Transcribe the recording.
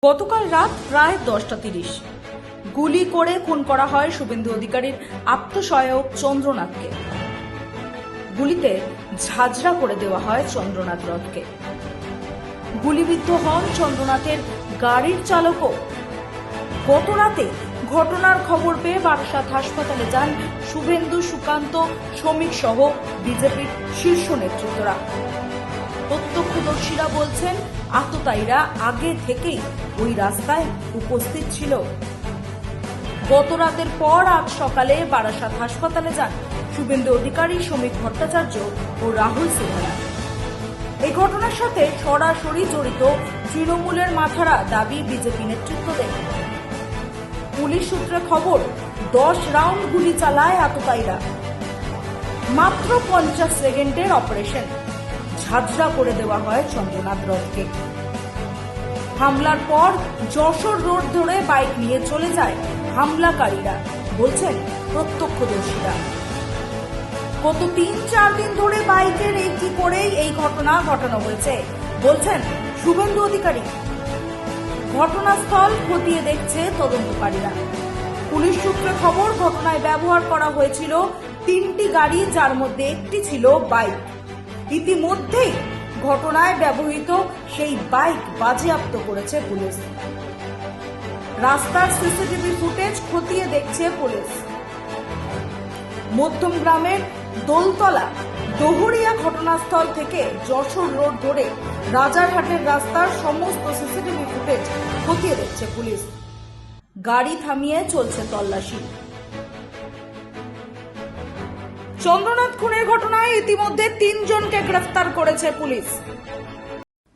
গতকাল রাত প্রায় 10:30 গুলি করে খুন করা হয় শুভেন্দু অধিকারীর আত্মসহায়ক চন্দ্রনাথকে। গুলিতে ঝাঁঝরা করে দেওয়া হয় চন্দ্রনাথ রথকে। গুলিবিদ্ধ হন চন্দ্রনাথের গাড়ির চালকও। গত রাতে ঘটনার খবর পেয়ে বারাসাত হাসপাতালে যান শুভেন্দু, সুকান্ত, শ্রমিক সহ বিজেপির শীর্ষ নেতৃত্বরা। প্রত্যক্ষদর্শীরা বলছেন, আততায়ীরা আগে থেকেই ওই রাস্তায় উপস্থিত ছিল। গত রাতের পর আজ সকালে বারাসাত হাসপাতালে যান শুভেন্দু অধিকারী, শ্রমিক ভট্টাচার্য ও রাহুল সিনহা। এই ঘটনার সাথে সরাসরি জড়িত তৃণমূলের মাথারা দাবি বিজেপি নেতৃত্বদের। পুলিশ সূত্রে খবর, 10 রাউন্ড গুলি চালায় আততায়ীরা। মাত্র 50 সেকেন্ডের অপারেশন, ঝাঁঝরা করে দেওয়া হয় চন্দ্রনাথ রথকে। হামলার পর যশোর রোড ধরে বাইক নিয়ে চলে যায় হামলাকারীরা, বলছেন প্রত্যক্ষদর্শীরা। গত 3-4 দিন ধরে বাইকের একটি করেই এই ঘটনা ঘটানো হয়েছে, বলছেন শুভেন্দু অধিকারী। ঘটনাস্থল খতিয়ে দেখছে তদন্তকারীরা। পুলিশ সূত্রে খবর, ঘটনায় ব্যবহার করা হয়েছিল 3টি গাড়ি, যার মধ্যে একটি ছিল বাইক। ইতিমধ্যেই ঘটনায় ব্যবহৃত সেই বাইক বাজেয়াপ্ত করেছে পুলিশ। রাস্তার সিসিটিভি ফুটেজ খতিয়ে দেখছে পুলিশ। মধ্যম গ্রামের দোলতলা দোহরিয়া ঘটনাস্থল থেকে যশোর রোড ধরে রাজারহাটের রাস্তার সমস্ত সিসিটিভি ফুটেজ খতিয়ে দেখছে পুলিশ। গাড়ি থামিয়ে চলছে তল্লাশি। চন্দ্রনাথ খুনের ঘটনায় ইতিমধ্যে 3 জনকে গ্রেফতার করেছে পুলিশ।